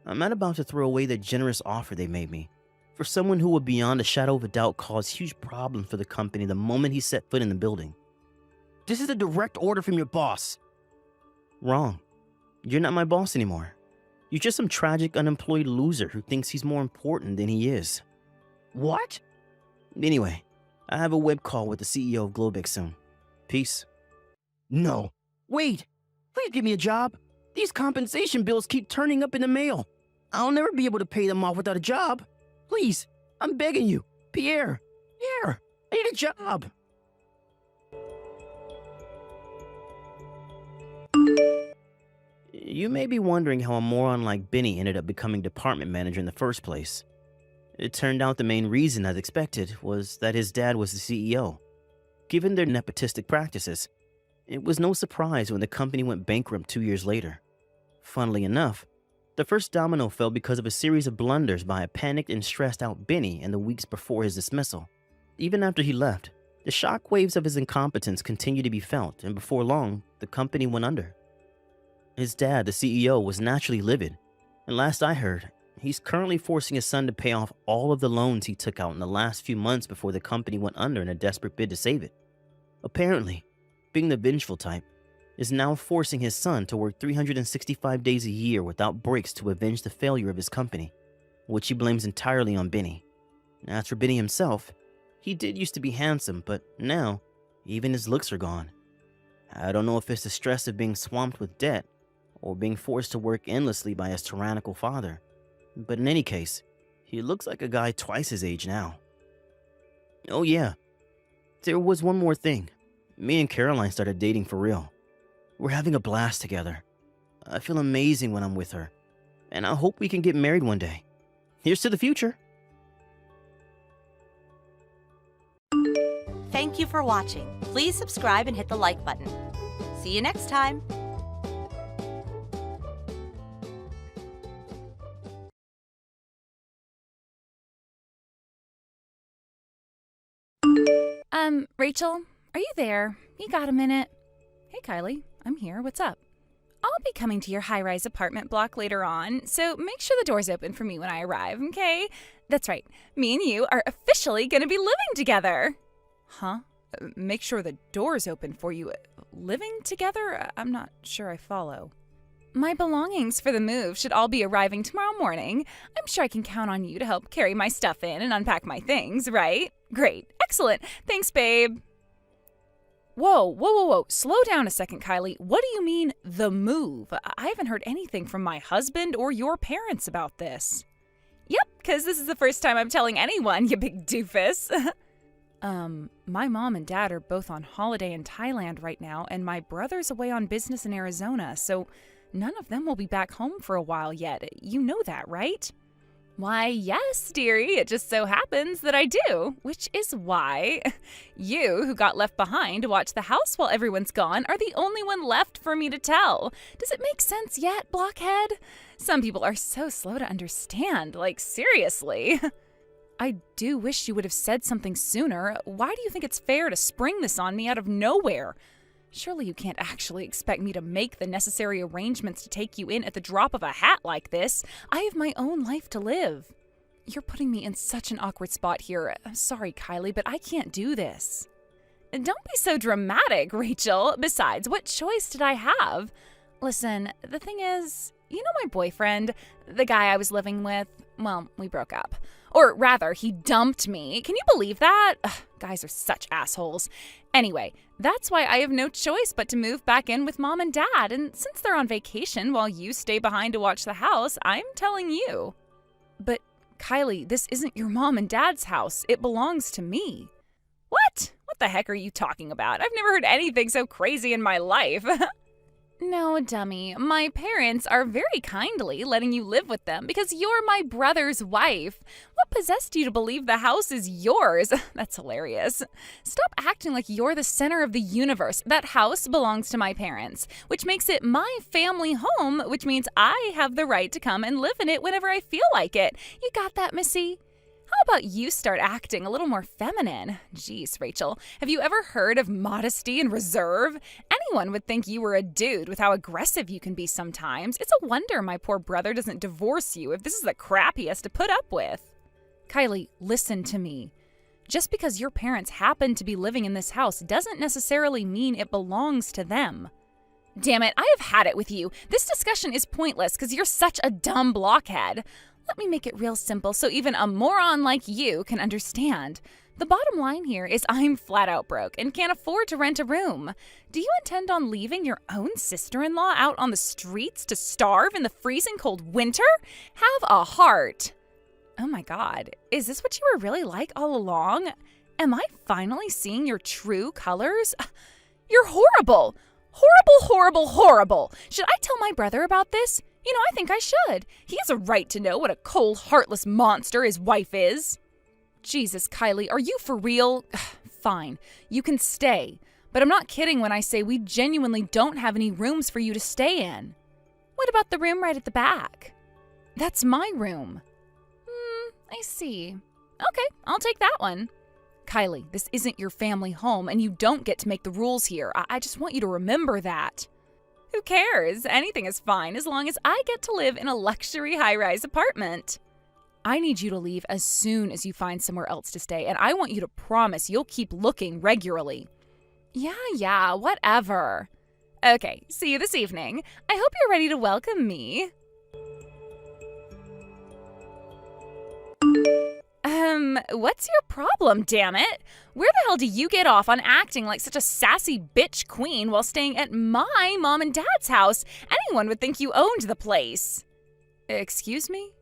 I'm not about to throw away the generous offer they made me. For someone who would beyond a shadow of a doubt cause huge problems for the company the moment he set foot in the building. This is a direct order from your boss. Wrong. You're not my boss anymore. You're just some tragic unemployed loser who thinks he's more important than he is. What? Anyway, I have a web call with the CEO of Globex soon. Peace. No. Wait. Please give me a job. These compensation bills keep turning up in the mail. I'll never be able to pay them off without a job. Please, I'm begging you. Pierre, I need a job. You may be wondering how a moron like Benny ended up becoming department manager in the first place. It turned out the main reason, as expected, was that his dad was the CEO. Given their nepotistic practices, it was no surprise when the company went bankrupt 2 years later. Funnily enough, the first domino fell because of a series of blunders by a panicked and stressed out Benny in the weeks before his dismissal. Even after he left, the shockwaves of his incompetence continued to be felt, and before long, the company went under. His dad, the CEO, was naturally livid, and last I heard, he's currently forcing his son to pay off all of the loans he took out in the last few months before the company went under in a desperate bid to save it. Apparently, being the vengeful type, is now forcing his son to work 365 days a year without breaks to avenge the failure of his company, which he blames entirely on Benny. As for Benny himself, he did used to be handsome, but now, even his looks are gone. I don't know if it's the stress of being swamped with debt, or being forced to work endlessly by his tyrannical father, but in any case, he looks like a guy twice his age now. Oh yeah, there was one more thing. Me and Caroline started dating for real. We're having a blast together. I feel amazing when I'm with her, and I hope we can get married one day. Here's to the future. Thank you for watching. Please subscribe and hit the like button. See you next time. Rachel, are you there? You got a minute? Hey, Kylie, I'm here. What's up? I'll be coming to your high-rise apartment block later on, so make sure the door's open for me when I arrive, okay? That's right. Me and you are officially gonna be living together. Huh? Make sure the door's open for you. Living together? I'm not sure I follow. My belongings for the move should all be arriving tomorrow morning. I'm sure I can count on you to help carry my stuff in and unpack my things, right? Great. Excellent. Thanks, babe. Whoa. Slow down a second, Kylie. What do you mean, the move? I haven't heard anything from my husband or your parents about this. Yep, because this is the first time I'm telling anyone, you big doofus. My mom and dad are both on holiday in Thailand right now, and my brother's away on business in Arizona, so none of them will be back home for a while yet. You know that, right? Why, yes, dearie. It just so happens that I do, which is why you, who got left behind to watch the house while everyone's gone, are the only one left for me to tell. Does it make sense yet, blockhead? Some people are so slow to understand, like seriously. I do wish you would have said something sooner. Why do you think it's fair to spring this on me out of nowhere? Surely you can't actually expect me to make the necessary arrangements to take you in at the drop of a hat like this. I have my own life to live. You're putting me in such an awkward spot here. I'm sorry, Kylie, but I can't do this. Don't be so dramatic, Rachel. Besides, what choice did I have? Listen, the thing is, you know my boyfriend, the guy I was living with, well, we broke up. Or rather, he dumped me. Can you believe that? Ugh, guys are such assholes. Anyway, that's why I have no choice but to move back in with Mom and Dad. And since they're on vacation while you stay behind to watch the house, I'm telling you. But Kylie, this isn't your mom and dad's house. It belongs to me. What? What the heck are you talking about? I've never heard anything so crazy in my life. No, dummy. My parents are very kindly letting you live with them because you're my brother's wife. What possessed you to believe the house is yours? That's hilarious. Stop acting like you're the center of the universe. That house belongs to my parents, which makes it my family home, which means I have the right to come and live in it whenever I feel like it. You got that, Missy? How about you start acting a little more feminine? Jeez, Rachel, have you ever heard of modesty and reserve? Anyone would think you were a dude with how aggressive you can be sometimes. It's a wonder my poor brother doesn't divorce you if this is the crap he has to put up with. Kylie, listen to me. Just because your parents happen to be living in this house doesn't necessarily mean it belongs to them. Damn it, I have had it with you. This discussion is pointless because you're such a dumb blockhead. Let me make it real simple so even a moron like you can understand. The bottom line here is I'm flat out broke and can't afford to rent a room. Do you intend on leaving your own sister-in-law out on the streets to starve in the freezing cold winter? Have a heart. Oh my God, is this what you were really like all along? Am I finally seeing your true colors? You're horrible. Horrible, horrible, horrible. Should I tell my brother about this? You know, I think I should. He has a right to know what a cold, heartless monster his wife is. Jesus, Kylie, are you for real? Fine, you can stay. But I'm not kidding when I say we genuinely don't have any rooms for you to stay in. What about the room right at the back? That's my room. I see. Okay, I'll take that one. Kylie, this isn't your family home, and you don't get to make the rules here. I just want you to remember that. Who cares? Anything is fine as long as I get to live in a luxury high-rise apartment. I need you to leave as soon as you find somewhere else to stay, and I want you to promise you'll keep looking regularly. Yeah, whatever. Okay, see you this evening. I hope you're ready to welcome me. What's your problem, damn it? Where the hell do you get off on acting like such a sassy bitch queen while staying at my mom and dad's house? Anyone would think you owned the place. Excuse me?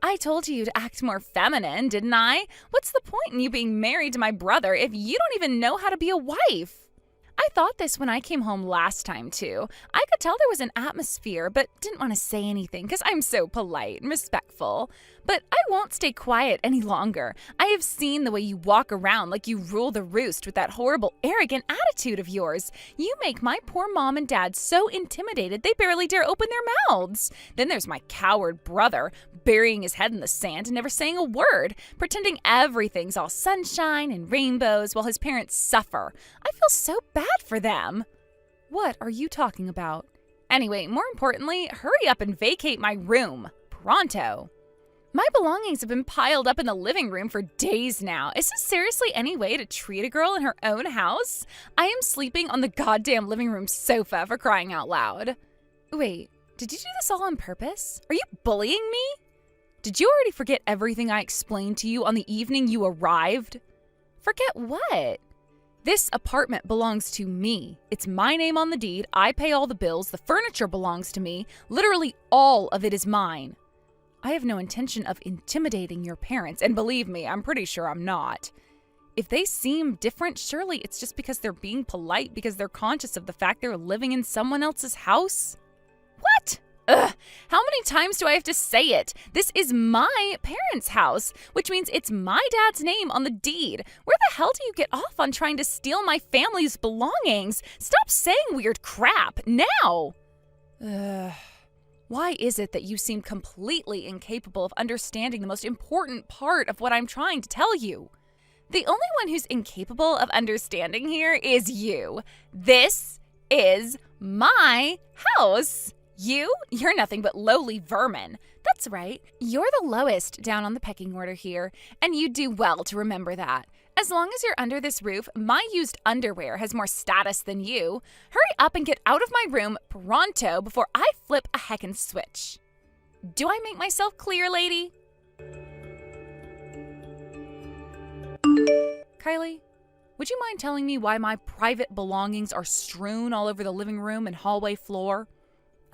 I told you to act more feminine, didn't I? What's the point in you being married to my brother if you don't even know how to be a wife? I thought this when I came home last time, too. I could tell there was an atmosphere, but didn't want to say anything because I'm so polite and respectful. But I won't stay quiet any longer. I have seen the way you walk around like you rule the roost with that horrible, arrogant attitude of yours. You make my poor mom and dad so intimidated they barely dare open their mouths. Then there's my coward brother, burying his head in the sand and never saying a word, pretending everything's all sunshine and rainbows while his parents suffer. I feel so bad for them. What are you talking about? Anyway, more importantly, hurry up and vacate my room. Pronto. My belongings have been piled up in the living room for days now. Is this seriously any way to treat a girl in her own house? I am sleeping on the goddamn living room sofa, for crying out loud. Wait, did you do this all on purpose? Are you bullying me? Did you already forget everything I explained to you on the evening you arrived? Forget what? This apartment belongs to me. It's my name on the deed. I pay all the bills. The furniture belongs to me. Literally all of it is mine. I have no intention of intimidating your parents, and believe me, I'm pretty sure I'm not. If they seem different, surely it's just because they're being polite because they're conscious of the fact they're living in someone else's house? What? Ugh, how many times do I have to say it? This is my parents' house, which means it's my dad's name on the deed. Where the hell do you get off on trying to steal my family's belongings? Stop saying weird crap, now! Why is it that you seem completely incapable of understanding the most important part of what I'm trying to tell you? The only one who's incapable of understanding here is you. This is my house. You're nothing but lowly vermin. That's right. You're the lowest down on the pecking order here, and you do well to remember that. As long as you're under this roof, my used underwear has more status than you. Hurry up and get out of my room pronto before I flip a heckin' switch. Do I make myself clear, lady? Kylie, would you mind telling me why my private belongings are strewn all over the living room and hallway floor?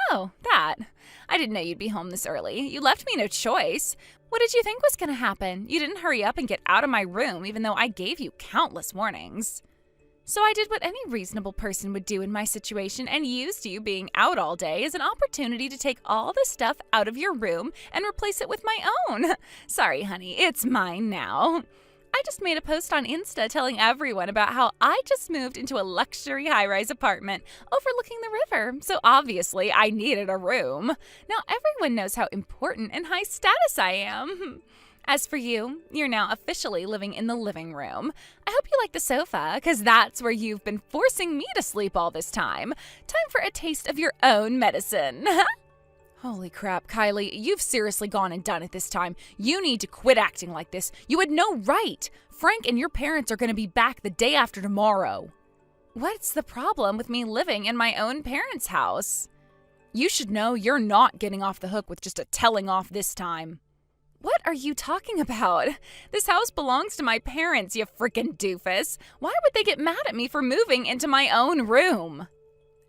Oh, that. I didn't know you'd be home this early. You left me no choice. What did you think was going to happen? You didn't hurry up and get out of my room, even though I gave you countless warnings. So I did what any reasonable person would do in my situation and used you being out all day as an opportunity to take all the stuff out of your room and replace it with my own. Sorry, honey, it's mine now. I just made a post on Insta telling everyone about how I just moved into a luxury high-rise apartment overlooking the river, so obviously I needed a room. Now everyone knows how important and high status I am. As for you, you're now officially living in the living room. I hope you like the sofa, because that's where you've been forcing me to sleep all this time. Time for a taste of your own medicine. Holy crap, Kylie, you've seriously gone and done it this time. You need to quit acting like this. You had no right. Frank and your parents are going to be back the day after tomorrow. What's the problem with me living in my own parents' house? You should know you're not getting off the hook with just a telling off this time. What are you talking about? This house belongs to my parents, you frickin' doofus. Why would they get mad at me for moving into my own room?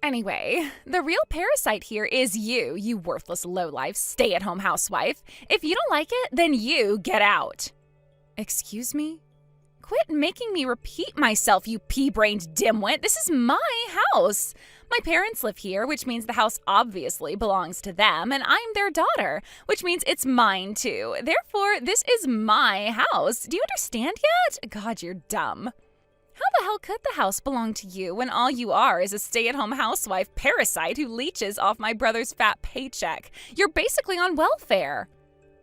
Anyway, the real parasite here is you worthless lowlife stay-at-home housewife. If you don't like it, then you get out. Excuse me? Quit making me repeat myself, you pea-brained dimwit. This is my house. My parents live here, which means the house obviously belongs to them, and I'm their daughter, which means it's mine too. Therefore, this is my house. Do you understand yet? God, you're dumb. How the hell could the house belong to you when all you are is a stay-at-home housewife parasite who leeches off my brother's fat paycheck? You're basically on welfare.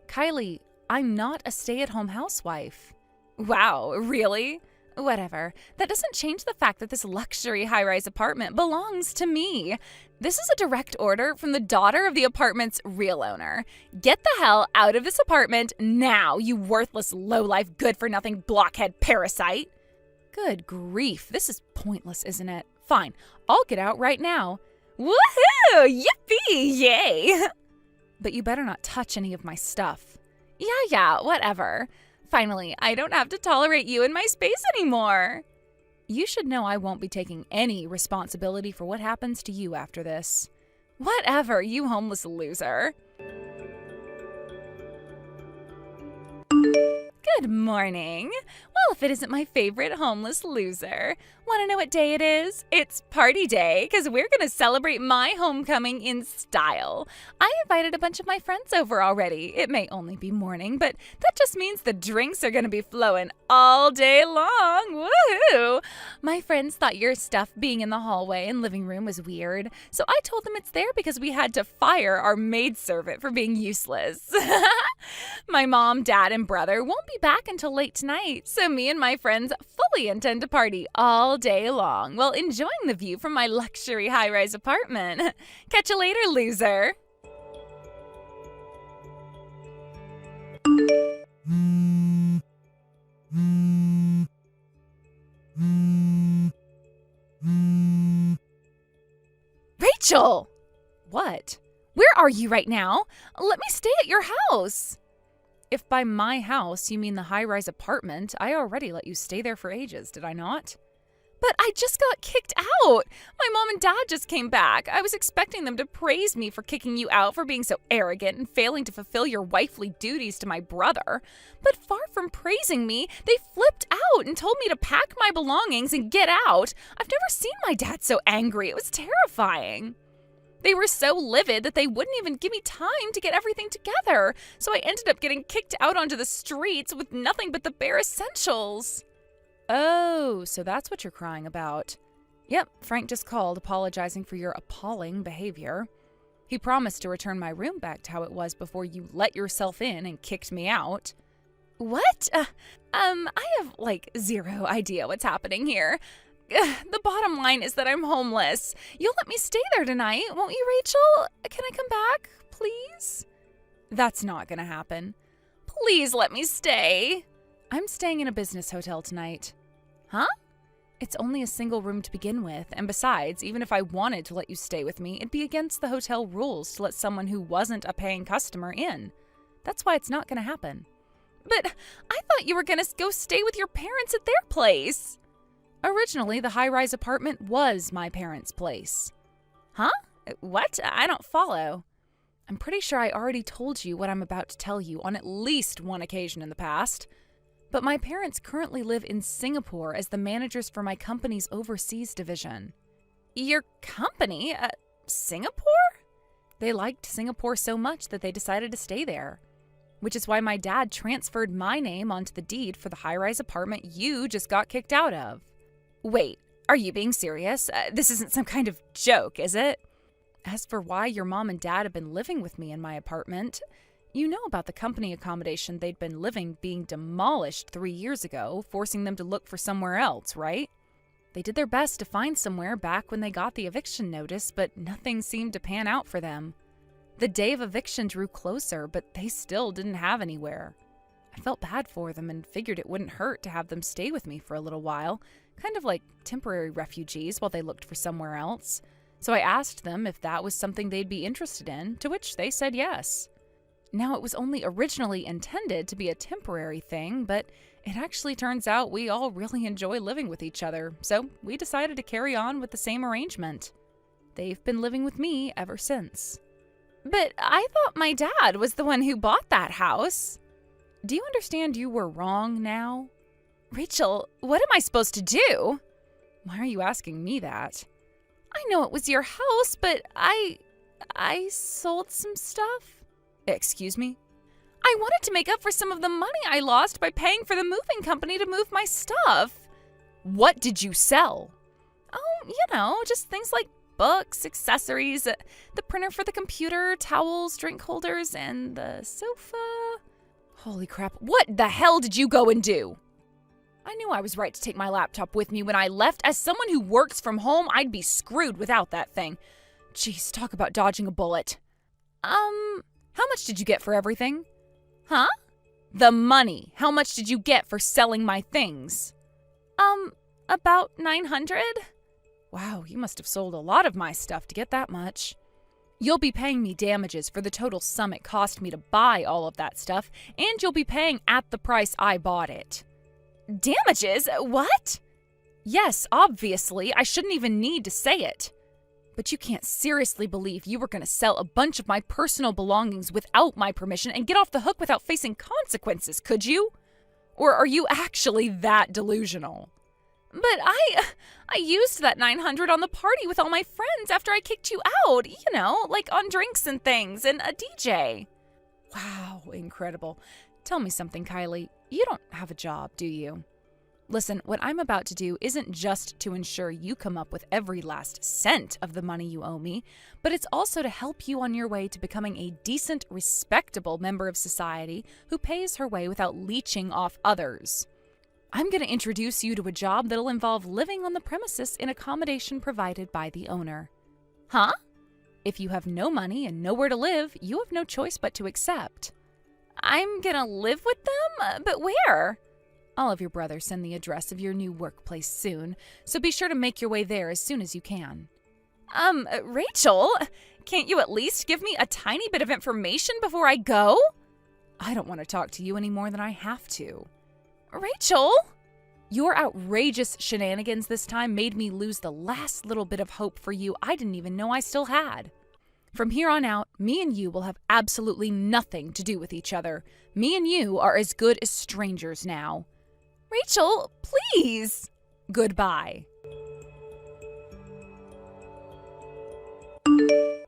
Kylie, I'm not a stay-at-home housewife. Wow, really? Whatever. That doesn't change the fact that this luxury high-rise apartment belongs to me. This is a direct order from the daughter of the apartment's real owner. Get the hell out of this apartment now, you worthless lowlife good-for-nothing blockhead parasite. Good grief, this is pointless, isn't it? Fine, I'll get out right now. Woohoo! Yippee! Yay! But you better not touch any of my stuff. Yeah, whatever. Finally, I don't have to tolerate you in my space anymore. You should know I won't be taking any responsibility for what happens to you after this. Whatever, you homeless loser. Good morning. Well, if it isn't my favorite homeless loser. Want to know what day it is? It's party day, because we're going to celebrate my homecoming in style. I invited a bunch of my friends over already. It may only be morning, but that just means the drinks are going to be flowing all day long. Woohoo! My friends thought your stuff being in the hallway and living room was weird, so I told them it's there because we had to fire our maidservant for being useless. My mom, dad, and brother won't be back until late tonight, so me and my friends fully intend to party all day long while enjoying the view from my luxury high-rise apartment. Catch you later, loser. Rachel! What? Where are you right now? Let me stay at your house. If by my house you mean the high-rise apartment, I already let you stay there for ages, did I not? But I just got kicked out. My mom and dad just came back. I was expecting them to praise me for kicking you out for being so arrogant and failing to fulfill your wifely duties to my brother. But far from praising me, they flipped out and told me to pack my belongings and get out. I've never seen my dad so angry. It was terrifying. They were so livid that they wouldn't even give me time to get everything together. So I ended up getting kicked out onto the streets with nothing but the bare essentials. Oh, so that's what you're crying about. Yep, Frank just called apologizing for your appalling behavior. He promised to return my room back to how it was before you let yourself in and kicked me out. What? I have, zero idea what's happening here. The bottom line is that I'm homeless. You'll let me stay there tonight, won't you, Rachel? Can I come back, please? That's not gonna happen. Please let me stay. I'm staying in a business hotel tonight. Huh? It's only a single room to begin with, and besides, even if I wanted to let you stay with me, it'd be against the hotel rules to let someone who wasn't a paying customer in. That's why it's not going to happen. But I thought you were going to go stay with your parents at their place. Originally, the high-rise apartment was my parents' place. Huh? What? I don't follow. I'm pretty sure I already told you what I'm about to tell you on at least one occasion in the past. But my parents currently live in Singapore as the managers for my company's overseas division. Your company? Singapore? They liked Singapore so much that they decided to stay there. Which is why my dad transferred my name onto the deed for the high-rise apartment you just got kicked out of. Wait, are you being serious? This isn't some kind of joke, is it? As for why your mom and dad have been living with me in my apartment, you know about the company accommodation they'd been living being demolished 3 years ago, forcing them to look for somewhere else, right? They did their best to find somewhere back when they got the eviction notice, but nothing seemed to pan out for them. The day of eviction drew closer, but they still didn't have anywhere. I felt bad for them and figured it wouldn't hurt to have them stay with me for a little while, kind of like temporary refugees while they looked for somewhere else. So I asked them if that was something they'd be interested in, to which they said yes. Now, it was only originally intended to be a temporary thing, but it actually turns out we all really enjoy living with each other, so we decided to carry on with the same arrangement. They've been living with me ever since. But I thought my dad was the one who bought that house. Do you understand you were wrong now? Rachel, what am I supposed to do? Why are you asking me that? I know it was your house, but I sold some stuff. Excuse me? I wanted to make up for some of the money I lost by paying for the moving company to move my stuff. What did you sell? Oh, just things like books, accessories, the printer for the computer, towels, drink holders, and the sofa. Holy crap, what the hell did you go and do? I knew I was right to take my laptop with me when I left. As someone who works from home, I'd be screwed without that thing. Jeez, talk about dodging a bullet. How much did you get for everything? Huh? The money. How much did you get for selling my things? About 900? Wow, you must have sold a lot of my stuff to get that much. You'll be paying me damages for the total sum it cost me to buy all of that stuff, and you'll be paying at the price I bought it. Damages? What? Yes, obviously. I shouldn't even need to say it. But you can't seriously believe you were going to sell a bunch of my personal belongings without my permission and get off the hook without facing consequences, could you? Or are you actually that delusional? But I used that 900 on the party with all my friends after I kicked you out, like on drinks and things and a DJ. Wow, incredible. Tell me something, Kylie. You don't have a job, do you? Listen, what I'm about to do isn't just to ensure you come up with every last cent of the money you owe me, but it's also to help you on your way to becoming a decent, respectable member of society who pays her way without leeching off others. I'm going to introduce you to a job that'll involve living on the premises in accommodation provided by the owner. Huh? If you have no money and nowhere to live, you have no choice but to accept. I'm going to live with them? But where? All of your brothers send the address of your new workplace soon, so be sure to make your way there as soon as you can. Rachel, can't you at least give me a tiny bit of information before I go? I don't want to talk to you any more than I have to. Rachel? Your outrageous shenanigans this time made me lose the last little bit of hope for you I didn't even know I still had. From here on out, me and you will have absolutely nothing to do with each other. Me and you are as good as strangers now. Rachel, please! Goodbye.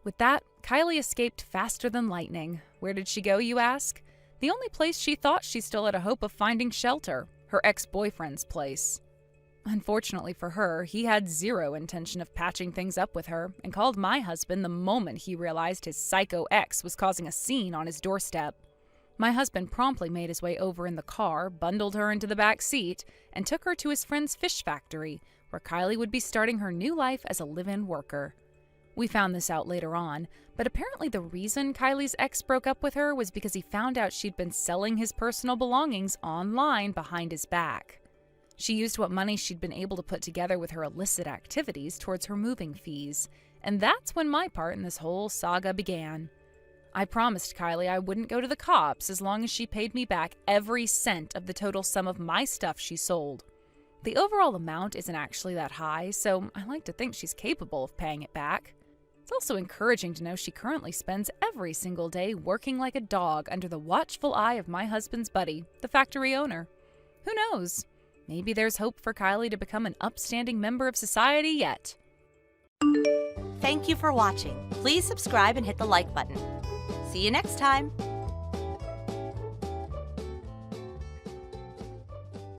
With that, Kylie escaped faster than lightning. Where did she go, you ask? The only place she thought she still had a hope of finding shelter, her ex-boyfriend's place. Unfortunately for her, he had zero intention of patching things up with her and called my husband the moment he realized his psycho ex was causing a scene on his doorstep. My husband promptly made his way over in the car, bundled her into the back seat, and took her to his friend's fish factory, where Kylie would be starting her new life as a live-in worker. We found this out later on, but apparently the reason Kylie's ex broke up with her was because he found out she'd been selling his personal belongings online behind his back. She used what money she'd been able to put together with her illicit activities towards her moving fees, and that's when my part in this whole saga began. I promised Kylie I wouldn't go to the cops as long as she paid me back every cent of the total sum of my stuff she sold. The overall amount isn't actually that high, so I like to think she's capable of paying it back. It's also encouraging to know she currently spends every single day working like a dog under the watchful eye of my husband's buddy, the factory owner. Who knows? Maybe there's hope for Kylie to become an upstanding member of society yet. Thank you for watching. Please subscribe and hit the like button. See you next time.